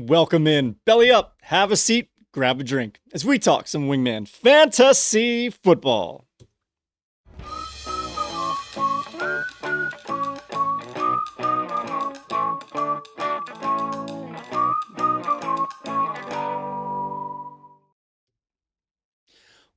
Welcome in. Belly up, have a seat, grab a drink as we talk some Wingman Fantasy Football.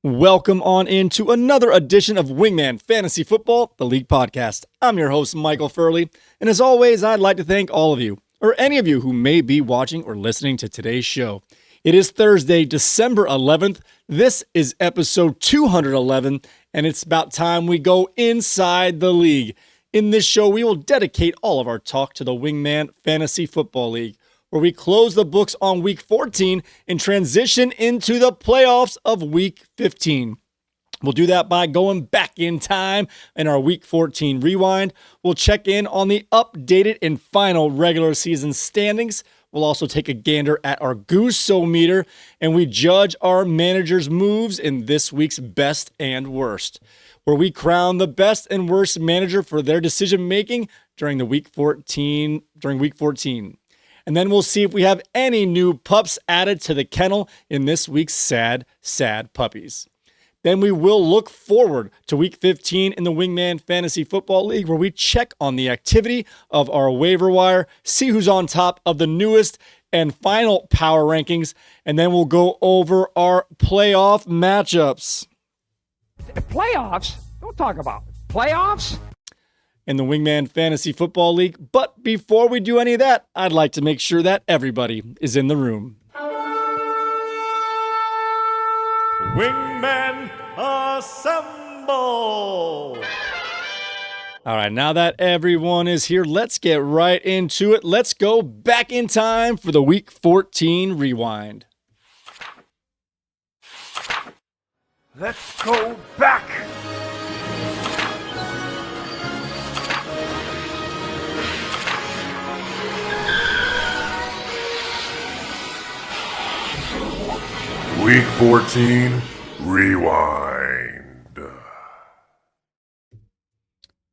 Welcome on into another edition of Wingman Fantasy Football, the League Podcast. I'm your host, Michael Furley, and as always, I'd like to thank all of you, or any of you who may be watching or listening to today's show. It is Thursday, December 11th. This is episode 211, and it's about time we go inside the league. In this show, we will dedicate all of our talk to the Wingman Fantasy Football League, where we close the books on Week 14 and transition into the playoffs of Week 15. We'll do that by going back in time in our Week 14 rewind. We'll check in on the updated and final regular season standings. We'll also take a gander at our Goose-O-Meter, and we judge our managers' moves in this week's best and worst, where we crown the best and worst manager for their decision-making during Week 14. And then we'll see if we have any new pups added to the kennel in this week's sad puppies. Then we will look forward to Week 15 in the Wingman Fantasy Football League, where we check on the activity of our waiver wire, see who's on top of the newest and final power rankings, and then we'll go over our playoff matchups. Playoffs? Don't talk about playoffs. In the Wingman Fantasy Football League. But before we do any of that, I'd like to make sure that everybody is in the room. Wingmen assemble! All right, now that everyone is here, let's get right into it. Let's go back in time for the Week 14 rewind. Let's go back! Week 14 rewind.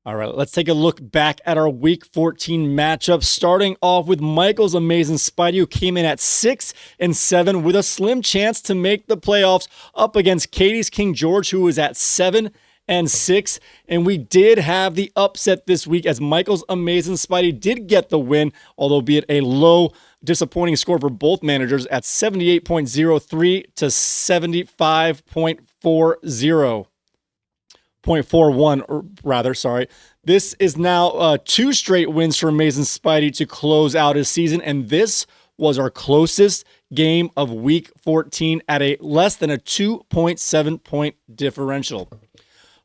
All right, let's take a look back at our Week 14 matchup, starting off with Michael's Amazing Spidey, who came in at 6-7 with a slim chance to make the playoffs, up against Katie's King George, who was at 7-6. And we did have the upset this week, as Michael's Amazing Spidey did get the win, although be it a low, disappointing score for both managers at 78.03 to 75.41. This is now 2 straight wins for Amazing Spidey to close out his season, and this was our closest game of Week 14 at a less than a 2.7 point differential.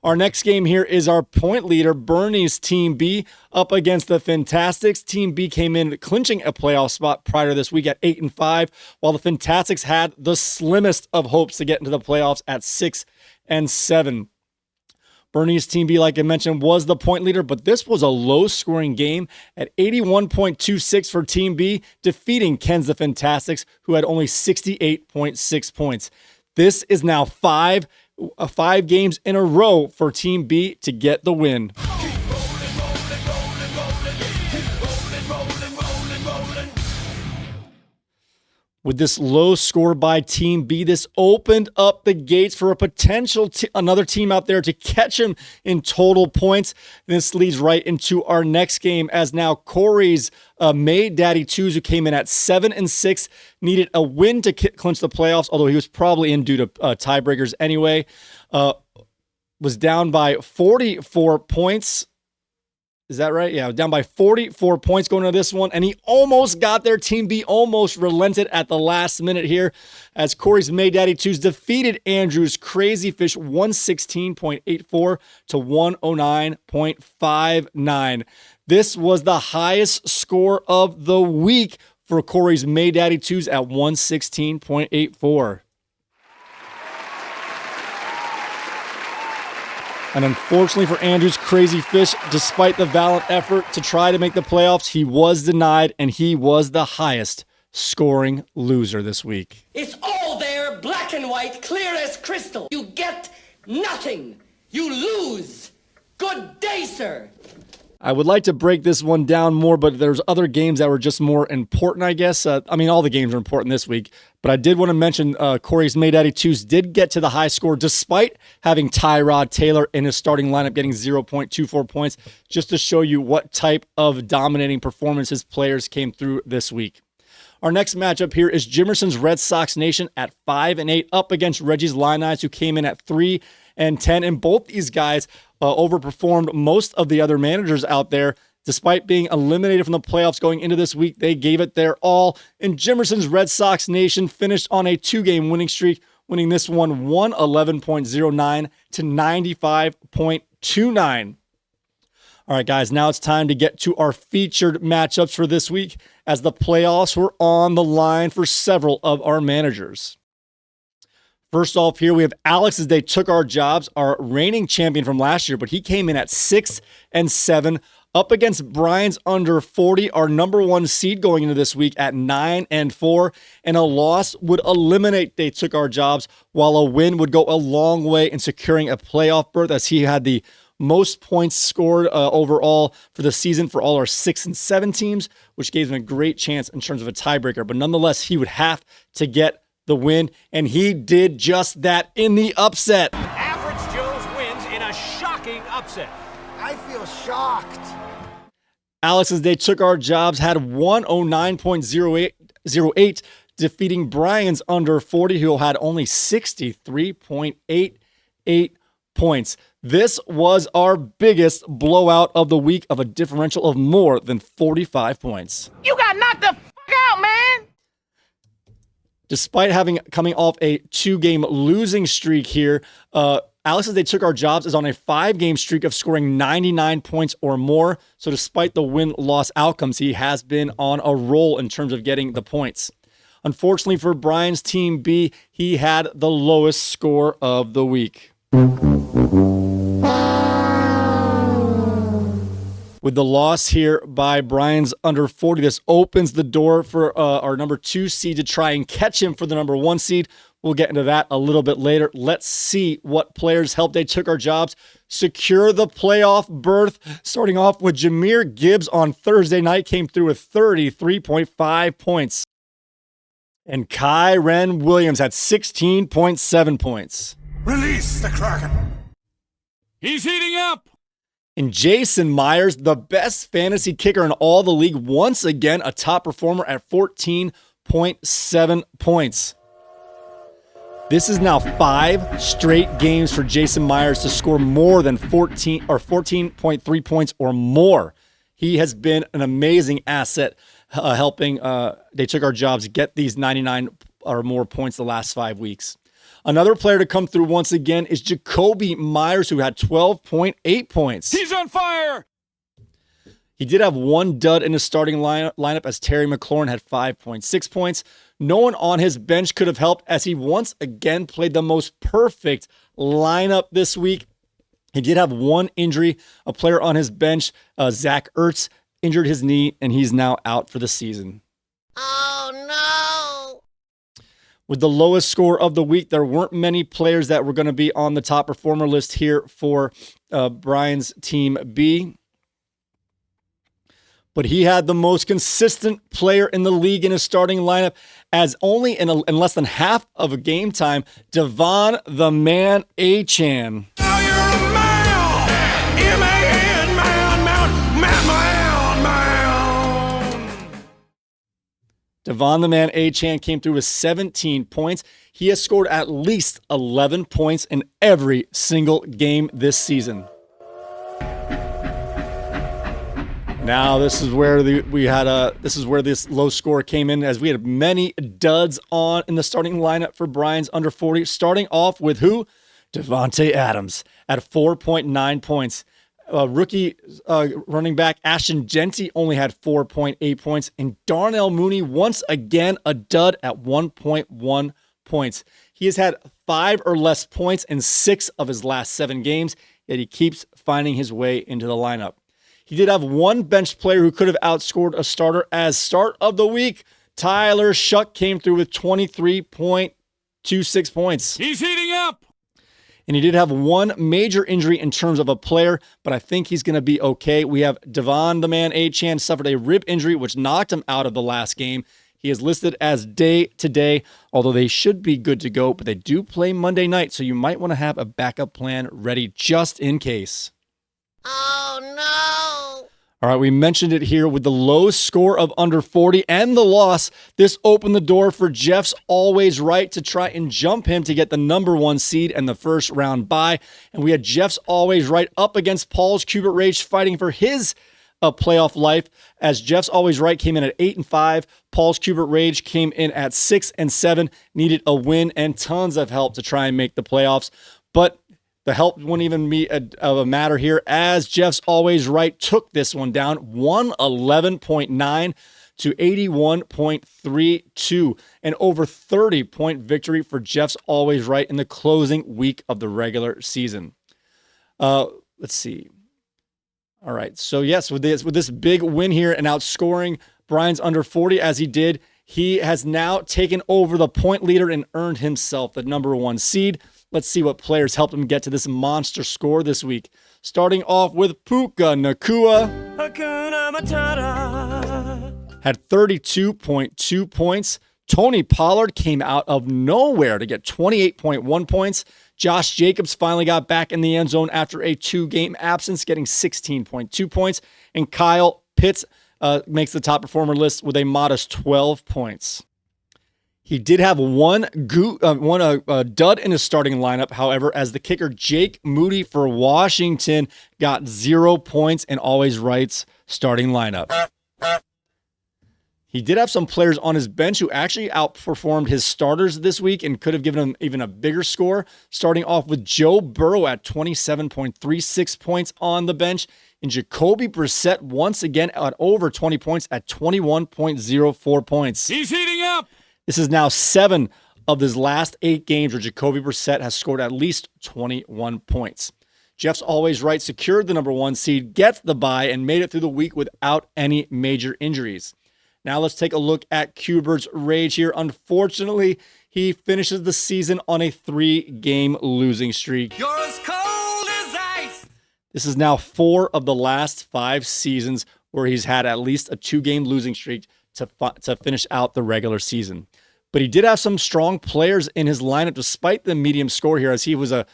Our next game here is our point leader, Bernie's Team B, up against the Fantastics. Team B came in clinching a playoff spot prior to this week at 8-5, while the Fantastics had the slimmest of hopes to get into the playoffs at 6-7. Bernie's Team B, like I mentioned, was the point leader, but this was a low-scoring game at 81.26 for Team B, defeating Ken's the Fantastics, who had only 68.6 points. This is now 5 games in a row for Team B to get the win. With this low score by Team B, this opened up the gates for a potential another team out there to catch him in total points. This leads right into our next game, as now Corey's May Daddy 2s, who came in at 7-6, needed a win to clinch the playoffs, although he was probably in due to tiebreakers anyway. Was down by 44 points. Is that right? Yeah, down by 44 points going into this one, and he almost got there. Team B almost relented at the last minute here, as Corey's May Daddy 2s defeated Andrew's Crazy Fish 116.84 to 109.59. This was the highest score of the week for Corey's May Daddy 2s at 116.84. And unfortunately for Andrew's Crazy Fish, despite the valiant effort to try to make the playoffs, he was denied, and he was the highest scoring loser this week. It's all there, black and white, clear as crystal. You get nothing. You lose. Good day, sir. I would like to break this one down more, but there's other games that were just more important, I guess. All the games are important this week, but I did want to mention Corey's Maydaddy 2s did get to the high score despite having Tyrod Taylor in his starting lineup getting 0.24 points, just to show you what type of dominating performance his players came through this week. Our next matchup here is Jimerson's Red Sox Nation at 5-8 up against Reggie's Lions, who came in at 3-10, and both these guys overperformed most of the other managers out there. Despite being eliminated from the playoffs going into this week, they gave it their all. And Jimerson's Red Sox Nation finished on a 2-game winning streak, winning this one 111.09 to 95.29. All right, guys, now it's time to get to our featured matchups for this week, as the playoffs were on the line for several of our managers. First off here, we have Alex as they took our jobs, our reigning champion from last year, but he came in at 6-7 up against Brian's under 40, our number one seed going into this week at 9-4, and a loss would eliminate they took our jobs, while a win would go a long way in securing a playoff berth, as he had the most points scored overall for the season for all our 6 and 7 teams, which gave him a great chance in terms of a tiebreaker. But nonetheless, he would have to get the win, and he did just that in the upset. Average Joe's wins in a shocking upset. I feel shocked. Alex, as they took our jobs, had 109.08, defeating Brian's under 40, who had only 63.88 points. This was our biggest blowout of the week, of a differential of more than 45 points. You got knocked the fuck out, man. Despite coming off a 2-game losing streak here, Alex, as they took our jobs, is on a 5-game streak of scoring 99 points or more. So despite the win-loss outcomes, he has been on a roll in terms of getting the points. Unfortunately for Brian's Team B, he had the lowest score of the week. With the loss here by Brian's under 40, this opens the door for our number 2 seed to try and catch him for the number 1 seed. We'll get into that a little bit later. Let's see what players helped they took our jobs secure the playoff berth. Starting off with Jameer Gibbs on Thursday night, came through with 33.5 points. And Kyren Williams had 16.7 points. Release the Kraken. He's heating up. And Jason Myers, the best fantasy kicker in all the league, once again a top performer at 14.7 points. This is now 5 straight games for Jason Myers to score more than 14.3 points or more. He has been an amazing asset, helping they took our jobs get these 99 or more points the last 5 weeks. Another player to come through once again is Jacoby Myers, who had 12.8 points. He's on fire. He did have one dud in his starting lineup, as Terry McLaurin had 5.6 points. No one on his bench could have helped, as he once again played the most perfect lineup this week. He did have one injury. A player on his bench, Zach Ertz, injured his knee, and he's now out for the season. Oh, no. With the lowest score of the week, there weren't many players that were going to be on the top performer list here for Brian's Team B. But he had the most consistent player in the league in his starting lineup, as only in less than half of a game time, Devon the Man Achan. Now you're a man. M-A-N, man. Devon the Man Achan came through with 17 points. He has scored at least 11 points in every single game this season. Now this is where this low score came in, as we had many duds on in the starting lineup for Brian's under 40. Starting off with who? Devontae Adams at 4.9 points. Rookie running back Ashton Genty only had 4.8 points, and Darnell Mooney once again a dud at 1.1 points. He has had 5 or less points in 6 of his last 7 games, yet he keeps finding his way into the lineup. He did have one bench player who could have outscored a starter, as start of the week, Tyler Shuck came through with 23.26 points. He's heating up. And he did have one major injury in terms of a player, but I think he's going to be okay. We have Devon, the man, Achane, suffered a rib injury, which knocked him out of the last game. He is listed as day-to-day, although they should be good to go, but they do play Monday night, so you might want to have a backup plan ready just in case. Oh, no. All right, we mentioned it here with the low score of under 40 and the loss. This opened the door for Jeff's Always Right to try and jump him to get the number 1 seed and the first round bye. And we had Jeff's Always Right up against Paul's Cubert Rage fighting for his playoff life, as Jeff's Always Right came in at 8-5. Paul's Cubert Rage came in at 6-7, needed a win and tons of help to try and make the playoffs. But the help wouldn't even be a matter here, as Jeff's Always Right took this one down 111.9 to 81.32, an over 30-point victory for Jeff's Always Right in the closing week of the regular season. Let's see. All right, so yes, with this big win here and outscoring Brian's under 40 as he did, he has now taken over the point leader and earned himself the number 1 seed. Let's see what players helped him get to this monster score this week. Starting off with Puka Nacua. Had 32.2 points. Tony Pollard came out of nowhere to get 28.1 points. Josh Jacobs finally got back in the end zone after a 2-game absence, getting 16.2 points. And Kyle Pitts makes the top performer list with a modest 12 points. He did have one dud in his starting lineup, however, as the kicker Jake Moody for Washington got 0 points in Always Right's starting lineup. He did have some players on his bench who actually outperformed his starters this week and could have given him even a bigger score, starting off with Joe Burrow at 27.36 points on the bench, and Jacoby Brissett once again at over 20 points at 21.04 points. He's heating up. This is now 7 of his last 8 games where Jacoby Brissett has scored at least 21 points. Jeff's Always Right secured the number 1 seed, gets the bye, and made it through the week without any major injuries. Now let's take a look at Cubert's Rage here. Unfortunately, he finishes the season on a 3-game losing streak. You're as cold as ice. This is now 4 of the last 5 seasons where he's had at least a 2-game losing streak to finish out the regular season. But he did have some strong players in his lineup despite the medium score here, as he was a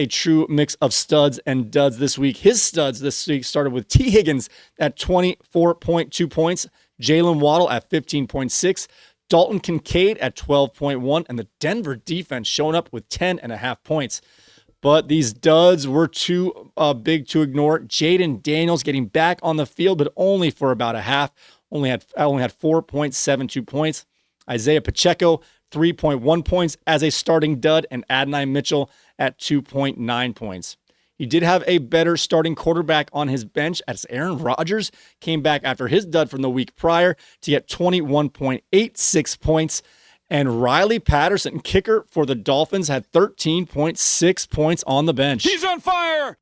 true mix of studs and duds this week. His studs this week started with T. Higgins at 24.2 points, Jalen Waddle at 15.6, Dalton Kincaid at 12.1, and the Denver defense showing up with 10.5 points. But these duds were too big to ignore. Jaden Daniels getting back on the field, but only for about a half. Only had 4.72 points. Isaiah Pacheco, 3.1 points as a starting dud, and Adonai Mitchell at 2.9 points. He did have a better starting quarterback on his bench, as Aaron Rodgers came back after his dud from the week prior to get 21.86 points. And Riley Patterson, kicker for the Dolphins, had 13.6 points on the bench. He's on fire.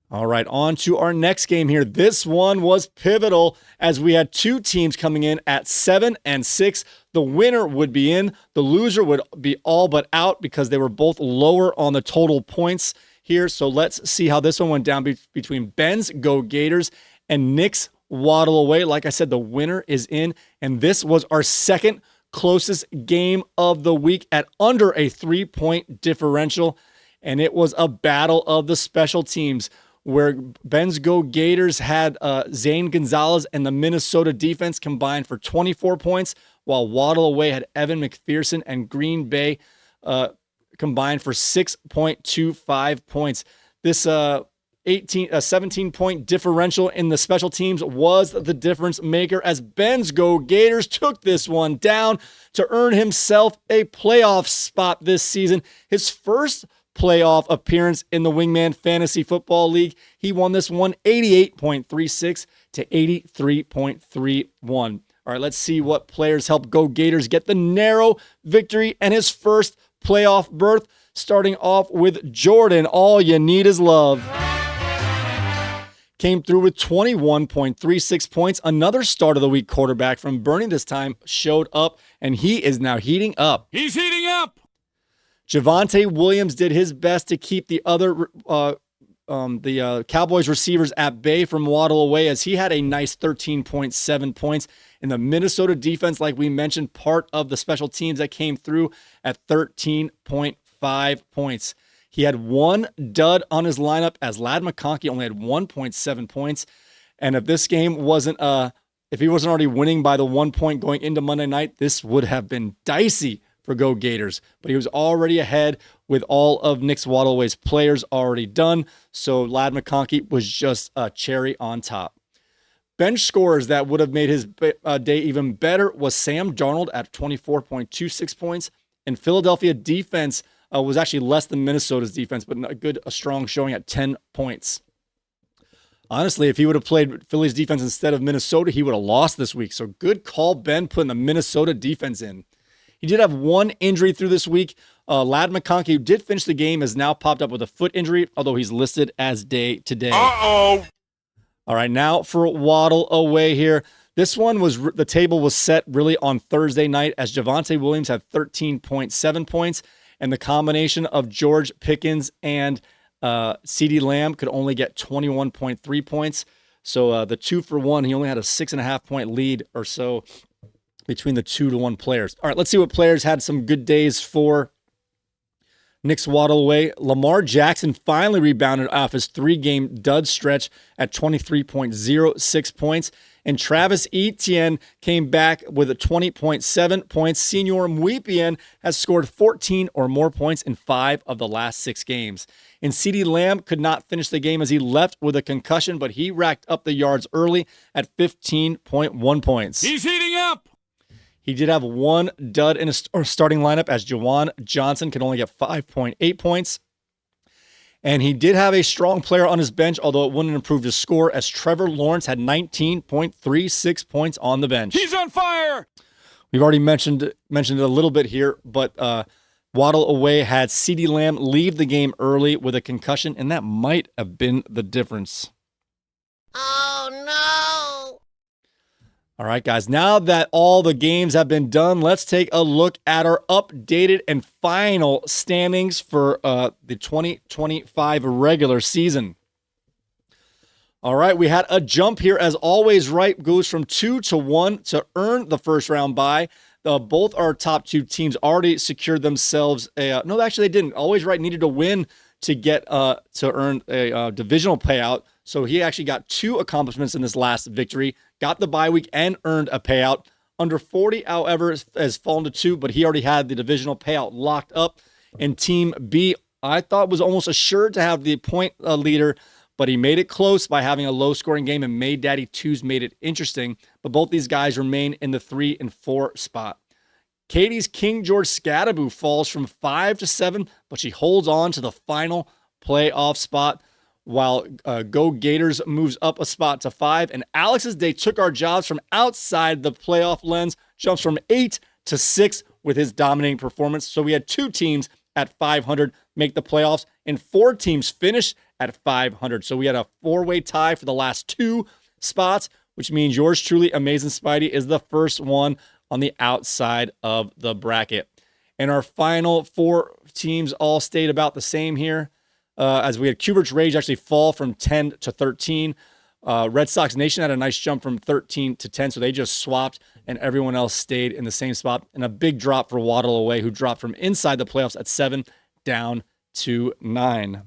All right, on to our next game here. This one was pivotal as we had 2 teams coming in at 7-6. The winner would be in. The loser would be all but out because they were both lower on the total points here. So let's see how this one went down between Ben's Go Gators and Nick's Waddle Away. Like I said, the winner is in, and this was our second closest game of the week at under a 3-point differential, and it was a battle of the special teams, where Ben's Go Gators had Zane Gonzalez and the Minnesota defense combined for 24 points, while Waddle Away had Evan McPherson and Green Bay combined for 6.25 points. This 17-point differential in the special teams was the difference maker, as Ben's Go Gators took this one down to earn himself a playoff spot this season. His first playoff appearance in the Wingman Fantasy Football League. He won this one 88.36 to 83.31. All right, let's see what players helped Go Gators get the narrow victory and his first playoff berth, starting off with Jordan. All you need is love. Came through with 21.36 points. Another start of the week quarterback from Bernie this time showed up, and he is now heating up. He's heating up. Javonte Williams did his best to keep the other Cowboys receivers at bay from Waddle away, as he had a nice 13.7 points. And the Minnesota defense, like we mentioned, part of the special teams that came through at 13.5 points. He had one dud on his lineup, as Ladd McConkey only had 1.7 points. And if this game wasn't, if he wasn't already winning by the 1 point going into Monday night, this would have been dicey for Go Gators. But he was already ahead with all of Nick Waddleaway's players already done. So Ladd McConkey was just a cherry on top. Bench scores that would have made his day even better was Sam Darnold at 24.26 points. And Philadelphia defense was actually less than Minnesota's defense, but a strong showing at 10 points. Honestly, if he would have played Philly's defense instead of Minnesota, he would have lost this week. So good call, Ben, putting the Minnesota defense in. He did have one injury through this week. Ladd McConkey, who did finish the game, has now popped up with a foot injury, although he's listed as day-to-day. Uh-oh. All right, now for Waddle away here. This one the table was set really on Thursday night, as Javonte Williams had 13.7 points, and the combination of George Pickens and CeeDee Lamb could only get 21.3 points. So the 2-for-1, he only had a 6.5 point lead or so between the 2-to-1 players. All right, let's see what players had some good days for Nick Waddle away. Lamar Jackson finally rebounded off his 3-game dud stretch at 23.06 points. And Travis Etienne came back with a 20.7 points. Senior Mwipien has scored 14 or more points in 5 of the last 6 games. And CeeDee Lamb could not finish the game as he left with a concussion, but he racked up the yards early at 15.1 points. He's heating up. He did have one dud in a starting lineup, as Jawan Johnson could only get 5.8 points. And he did have a strong player on his bench, although it wouldn't improve his score, as Trevor Lawrence had 19.36 points on the bench. He's on fire. We've already mentioned it a little bit here, but Waddle away had CeeDee Lamb leave the game early with a concussion, and that might have been the difference. Oh, no. All right, guys, now that all the games have been done, let's take a look at our updated and final standings for the 2025 regular season. All right, we had a jump here, as always, right? Goes from 2 to 1 to earn the first round bye. Both our top 2 teams already secured themselves no, actually they didn't. Always Right needed to win to get to earn a divisional payout. So he actually got 2 accomplishments in this last victory, got the bye week and earned a payout. Under 40, however, has fallen to 2, but he already had the divisional payout locked up. And Team B, I thought, was almost assured to have the point leader, but he made it close by having a low-scoring game, and Made Daddy 2's made it interesting. But both these guys remain in the 3 and 4 spot. Katie's King George Scadaboo falls from 5 to 7, but she holds on to the final playoff spot, while Go Gators moves up a spot to 5. And Alex's They Took Our Jobs from outside the playoff lens jumps from 8 to 6 with his dominating performance. So we had 2 teams at 500 make the playoffs, and 4 teams finish at 500. So we had a 4-way tie for the last 2 spots, which means yours truly, Amazing Spidey, is the first one on the outside of the bracket. And our final 4 teams all stayed about the same here, as we had Cubert's Rage actually fall from 10 to 13. Red Sox Nation had a nice jump from 13 to 10, so they just swapped, and everyone else stayed in the same spot. And a big drop for Waddle away, who dropped from inside the playoffs at 7 down to 9.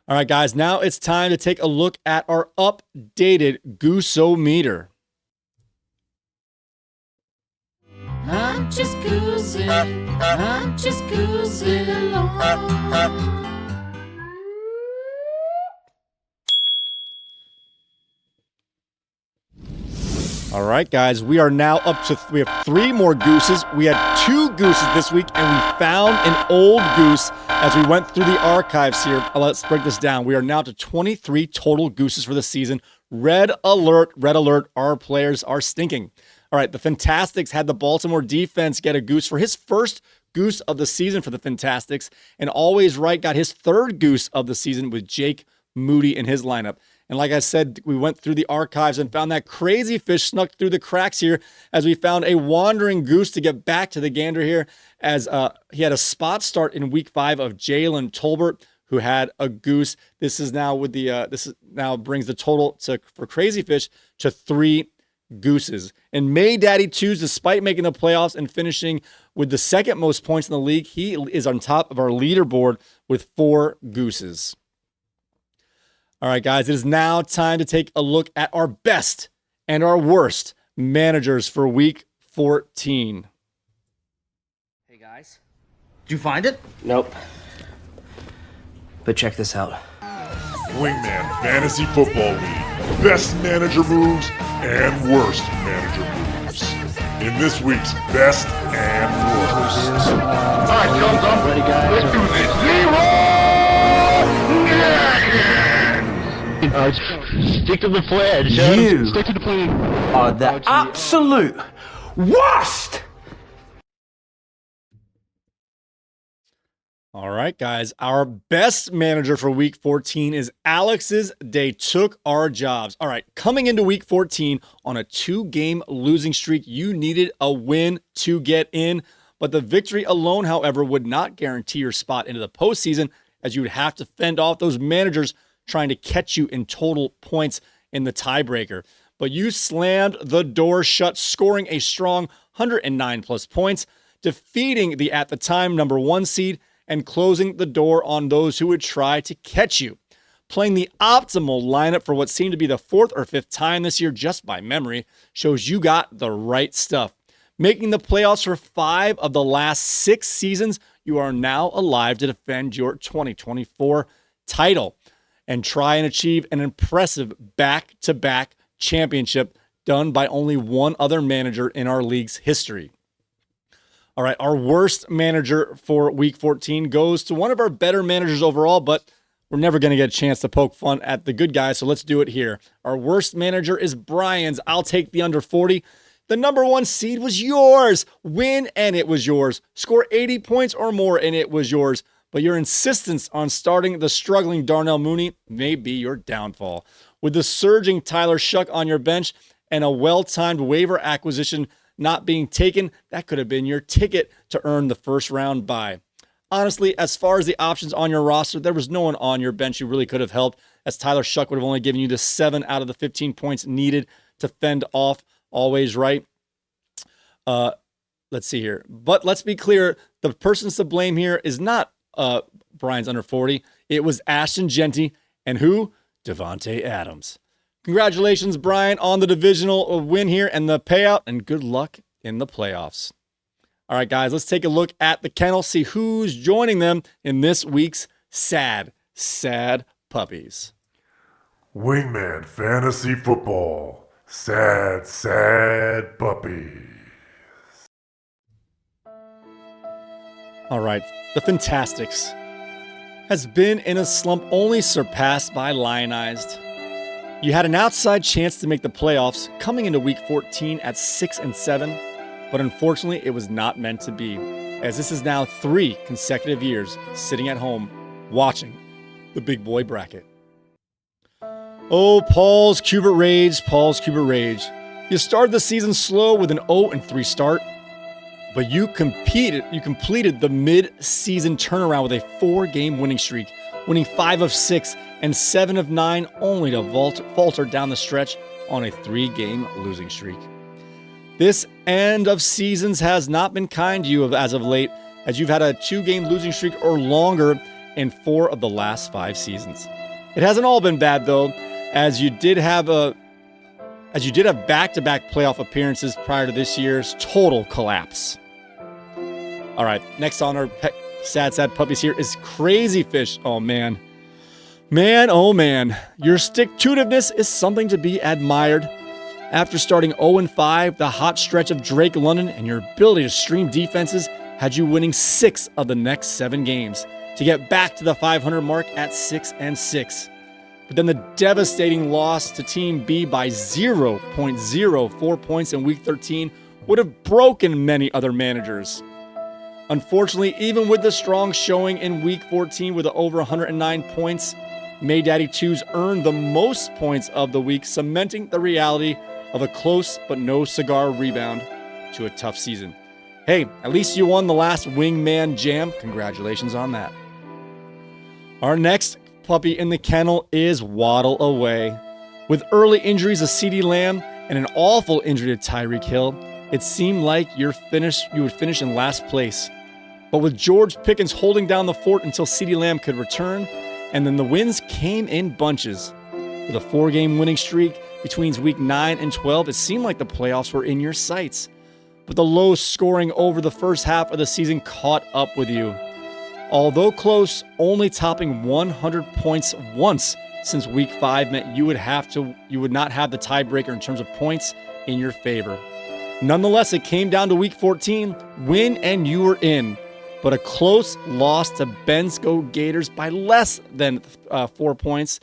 All right, guys, now it's time to take a look at our updated Goose-O-Meter. I'm just goosing along. All right, guys, we are now up to, we have 3 more gooses. We had 2 gooses this week, and we found an old goose as we went through the archives here. Let's break this down. We are now to 23 total gooses for the season. Red alert, our players are stinking. All right, the Fantastics had the Baltimore defense get a goose for his first goose of the season for the Fantastics, and Always Right got his 3rd goose of the season with Jake Moody in his lineup. And like I said, we went through the archives and found that crazy fish snuck through the cracks here as we found a wandering goose to get back to the gander here, as he had a spot start in week 5 of Jalen Tolbert, who had a goose. This is now with the now brings the total for crazy fish to 3 gooses. And May Daddy 2s, despite making the playoffs and finishing with the second most points in the league, he is on top of our leaderboard with 4 gooses. All right, guys, it is now time to take a look at our best and our worst managers for week 14. Hey, guys. Did you find it? Nope. But check this out. Wingman Fantasy Football League. Best manager moves and worst manager moves. In this week's best and worst. All right, thumbs up. Ready, guys? Let's do this. Zero! Stick to the pledge. You Stick to the plan. are the absolute worst! All right, guys, our best manager for week 14 is Alex's. They took our jobs. All right, coming into week 14 on a 2-game losing streak, you needed a win to get in. But the victory alone, however, would not guarantee your spot into the postseason, as you would have to fend off those managers trying to catch you in total points in the tiebreaker. But you slammed the door shut, scoring a strong 109 plus points, defeating the at the time number 1 seed and closing the door on those who would try to catch you. Playing the optimal lineup for what seemed to be the 4th or 5th time this year, just by memory, shows you got the right stuff. Making the playoffs for 5 of the last 6 seasons, you are now alive to defend your 2024 title and try and achieve an impressive back-to-back championship done by only one other manager in our league's history. All right, our worst manager for week 14 goes to one of our better managers overall, but we're never going to get a chance to poke fun at the good guys, so let's do it here. Our worst manager is Brian's. I'll take the under 40. The number 1 seed was yours. Win, and it was yours. Score 80 points or more, and it was yours. But your insistence on starting the struggling Darnell Mooney may be your downfall. With the surging Tyler Shuck on your bench and a well-timed waiver acquisition not being taken, that could have been your ticket to earn the first round bye. Honestly, as far as the options on your roster, there was no one on your bench who really could have helped, as Tyler Shuck would have only given you the 7 out of the 15 points needed to fend off Always Right. Let's see here. But let's be clear, the persons to blame here is not Brian's under 40. It was Ashton Genty and who? Devontae Adams. Congratulations, Brian, on the divisional win here and the payout, and good luck in the playoffs. All right, guys, let's take a look at the kennel, see who's joining them in this week's sad puppies. Wingman Fantasy Football. Sad puppy. All right, the Fantastics has been in a slump only surpassed by Lionized. You had an outside chance to make the playoffs coming into week 14 at 6-7, but unfortunately it was not meant to be, as this is now 3 consecutive years sitting at home watching the big boy bracket. Oh, Paul's Cubert Rage. You started the season slow with an 0-3 start, but you completed the mid-season turnaround with a 4-game winning streak, winning 5 of 6 and 7 of 9, only to falter down the stretch on a 3-game losing streak. This end of seasons has not been kind to you as of late, as you've had a 2-game losing streak or longer in 4 of the last 5 seasons. It hasn't all been bad though, as you did have back-to-back playoff appearances prior to this year's total collapse. All right, next on our sad puppies here is Crazy Fish. Oh man, your stick-to-itiveness is something to be admired. After starting 0-5, the hot stretch of Drake London and your ability to stream defenses had you winning 6 of the next 7 games to get back to the 500 mark at 6-6. But then the devastating loss to Team B by 0.04 points in Week 13 would have broken many other managers. Unfortunately, even with the strong showing in Week 14 with over 109 points, May Daddy 2s earned the most points of the week, cementing the reality of a close but no cigar rebound to a tough season. Hey, at least you won the last Wingman Jam. Congratulations on that. Our next puppy in the kennel is Waddle Away. With early injuries to CeeDee Lamb and an awful injury to Tyreek Hill, it seemed like you would finish in last place. But with George Pickens holding down the fort until CeeDee Lamb could return, and then the wins came in bunches. With a 4-game winning streak between week 9 and 12, it seemed like the playoffs were in your sights. But the low scoring over the first half of the season caught up with you. Although close, only topping 100 points once since week 5 meant you would not have the tiebreaker in terms of points in your favor. Nonetheless, it came down to week 14, win and you were in. But a close loss to Ben's Go Gators by less than 4 points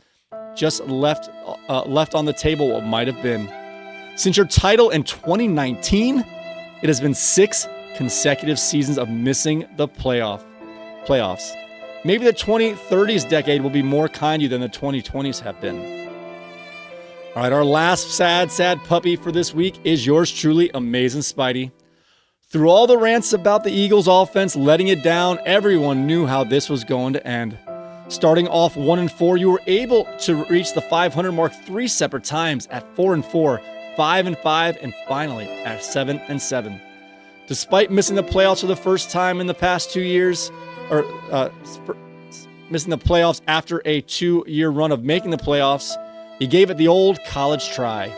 just left on the table what might have been. Since your title in 2019, it has been 6 consecutive seasons of missing the playoffs. Maybe the 2030s decade will be more kind to you than the 2020s have been. All right, our last sad puppy for this week is yours truly, Amazing Spidey. Through all the rants about the Eagles offense letting it down, everyone knew how this was going to end. Starting off 1-4, you were able to reach the 500 mark 3 separate times at 4-4, 5-5, and finally at 7-7. Despite missing the playoffs for the first time in the past 2 years, missing the playoffs after a 2-year run of making the playoffs, you gave it the old college try.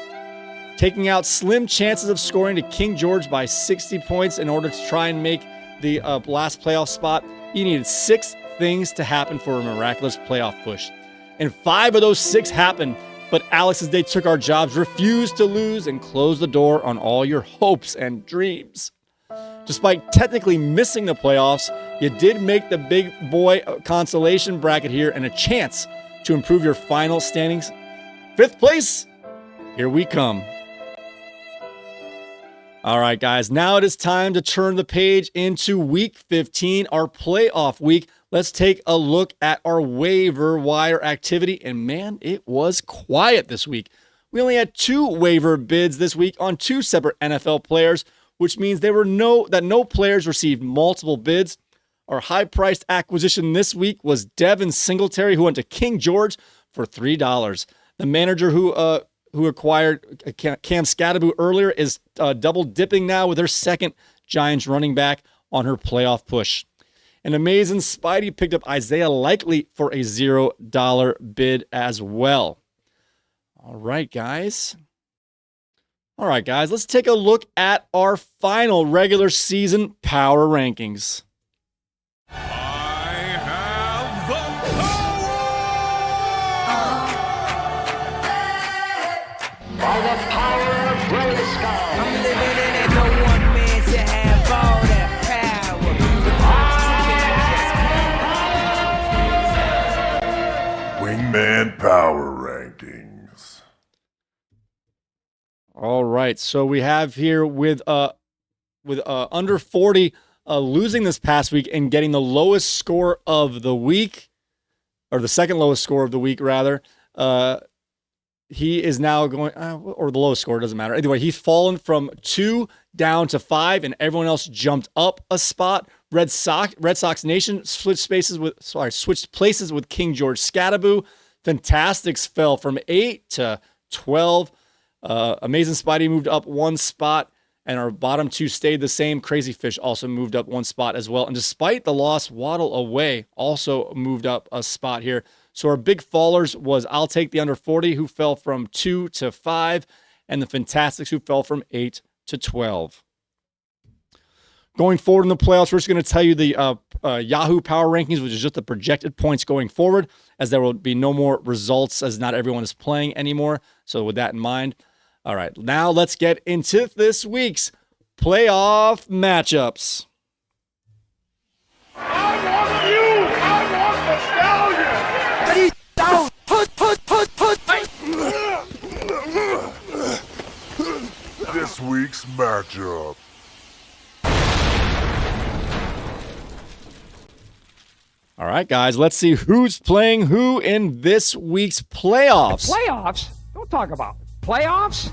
Taking out slim chances of scoring to King George by 60 points in order to try and make the last playoff spot, you needed 6 things to happen for a miraculous playoff push. And 5 of those 6 happened, but Alex, as they took our jobs, refused to lose and closed the door on all your hopes and dreams. Despite technically missing the playoffs, you did make the big boy consolation bracket here and a chance to improve your final standings. 5th place, here we come. All right, guys, now it is time to turn the page into week 15, our playoff week. Let's take a look at our waiver wire activity. And man, it was quiet this week. We only had 2 waiver bids this week on 2 separate NFL players, which means no players received multiple bids. Our high-priced acquisition this week was Devin Singletary, who went to King George for $3. The manager who acquired Cam Scatterbo earlier is double dipping now with her second Giants running back on her playoff push. And Amazing Spidey picked up Isaiah Likely for a $0 bid as well. All right, guys, let's take a look at our final regular season power rankings. By the power of Grayskull. I'm living in it, no one man should have all that power. Wingman Power Rankings. All right, so we have here with under 40 losing this past week and getting the lowest score of the week, or the second lowest score of the week rather. He is now going, or the lowest score, doesn't matter. Anyway, he's fallen from 2 down to 5, and everyone else jumped up a spot. Red Sox Nation switched places with King George Scatterbo. Fantastics fell from 8 to 12. Amazing Spidey moved up 1 spot, and our bottom 2 stayed the same. Crazy Fish also moved up 1 spot as well. And despite the loss, Waddle Away also moved up a spot here. So our big fallers was I'll Take the Under 40, who fell from 2 to 5, and the Fantastics, who fell from 8 to 12. Going forward in the playoffs, we're just going to tell you the Yahoo Power Rankings, which is just the projected points going forward, as there will be no more results as not everyone is playing anymore. So with that in mind, all right, now let's get into this week's playoff matchups. This week's matchup. All right, guys, let's see who's playing who in this week's playoffs. Playoffs? Don't talk about it. Playoffs?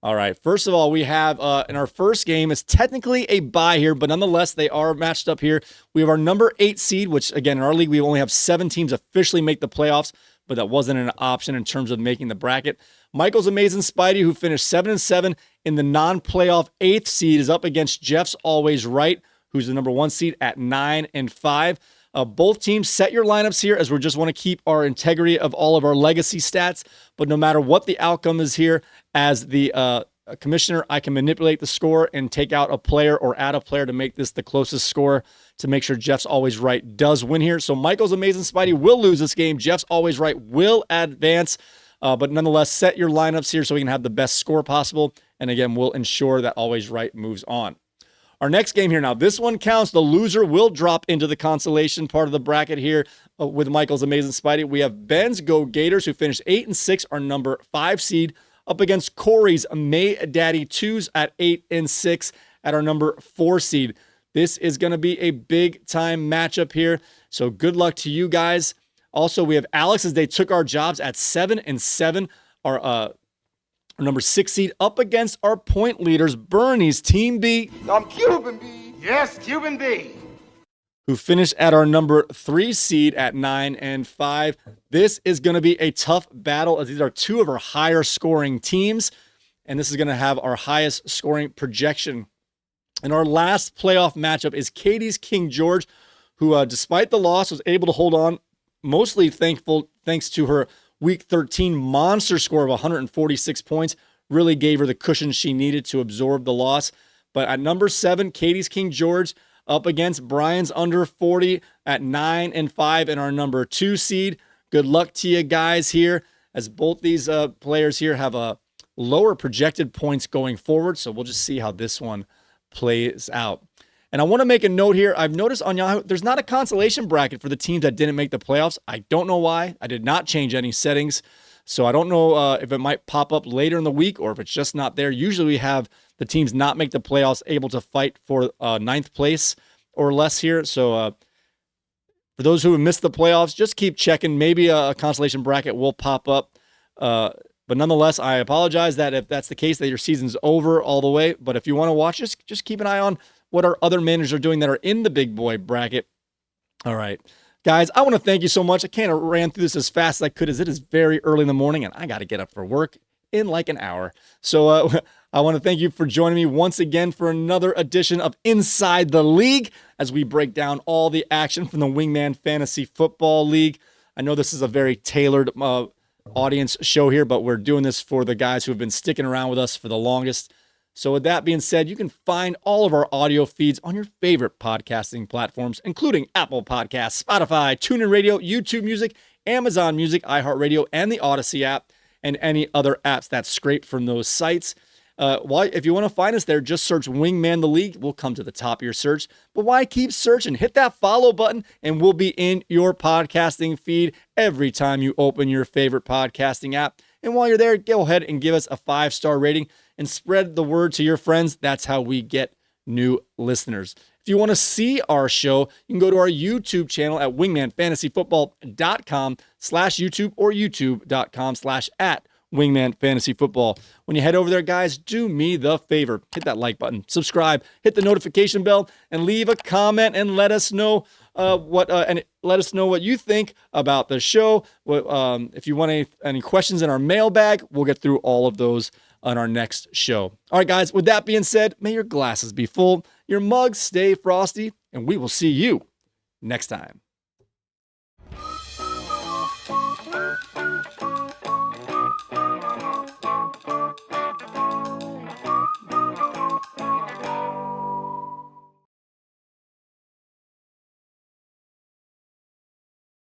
All right, first of all, we have in our first game, it's technically a bye here, but nonetheless, they are matched up here. We have our number 8 seed, which, again, in our league, we only have 7 teams officially make the playoffs, but that wasn't an option in terms of making the bracket. Michael's Amazing Spidey, who finished 7-7 in the non-playoff 8th seed, is up against Jeff's Always Right, who's the number 1 seed at 9-5. Both teams set your lineups here, as we just want to keep our integrity of all of our legacy stats. But no matter what the outcome is here, as the commissioner, I can manipulate the score and take out a player or add a player to make this the closest score to make sure Jeff's Always Right does win here. So Michael's Amazing Spidey will lose this game. Jeff's Always Right will advance. But nonetheless, set your lineups here so we can have the best score possible. And again, we'll ensure that Always Right moves on. Our next game here now, this one counts. The loser will drop into the consolation part of the bracket here with Michael's Amazing Spidey. We have Ben's Go Gators, who finished 8-6, our number 5 seed, up against Corey's May Daddy 2s at 8-6 at our number 4 seed. This is going to be a big-time matchup here, so good luck to you guys. Also, we have Alex, as they took our jobs at 7-7, our number 6 seed, up against our point leaders, Bernie's Team B. I'm Cuban B. Yes, Cuban B. Who finished at our number 3 seed at 9-5. This is going to be a tough battle, as these are 2 of our higher scoring teams, and this is going to have our highest scoring projection. And our last playoff matchup is Katie's King George, who, despite the loss, was able to hold on, mostly thanks to her Week 13 monster score of 146 points. Really gave her the cushion she needed to absorb the loss. But at number 7, Katie's King George up against Brian's Under 40 at 9-5 in our number 2 seed. Good luck to you guys here, as both these players here have a lower projected points going forward. So we'll just see how this one plays out. And I want to make a note here. I've noticed on Yahoo, there's not a consolation bracket for the teams that didn't make the playoffs. I don't know why. I did not change any settings. So I don't know if it might pop up later in the week or if it's just not there. Usually we have the teams not make the playoffs able to fight for 9th place or less here. So for those who have missed the playoffs, just keep checking. Maybe a consolation bracket will pop up. But nonetheless, I apologize that if that's the case, that your season's over all the way. But if you want to watch this, just keep an eye on what our other managers are doing that are in the big boy bracket. All right, guys, I want to thank you so much. I kind of ran through this as fast as I could, as it is very early in the morning and I got to get up for work in like an hour. So I want to thank you for joining me once again for another edition of Inside the League, as we break down all the action from the Wingman Fantasy Football League. I know this is a very tailored audience show here, but we're doing this for the guys who have been sticking around with us for the longest. So with that being said, you can find all of our audio feeds on your favorite podcasting platforms, including Apple Podcasts, Spotify, TuneIn Radio, YouTube Music, Amazon Music, iHeartRadio, and the Odyssey app, and any other apps that scrape from those sites. If you want to find us there, just search Wingman the League. We'll come to the top of your search. But why keep searching? Hit that follow button, and we'll be in your podcasting feed every time you open your favorite podcasting app. And while you're there, go ahead and give us a 5-star rating and spread the word to your friends. That's how we get new listeners. If you want to see our show, you can go to our YouTube channel at wingmanfantasyfootball.com/YouTube or youtube.com/@wingmanfantasyfootball. When you head over there, guys, do me the favor. Hit that like button, subscribe, hit the notification bell, and leave a comment and let us know what you think about the show. If you want any questions in our mailbag, we'll get through all of those on our next show. All right, guys, with that being said, may your glasses be full, your mugs stay frosty, and we will see you next time.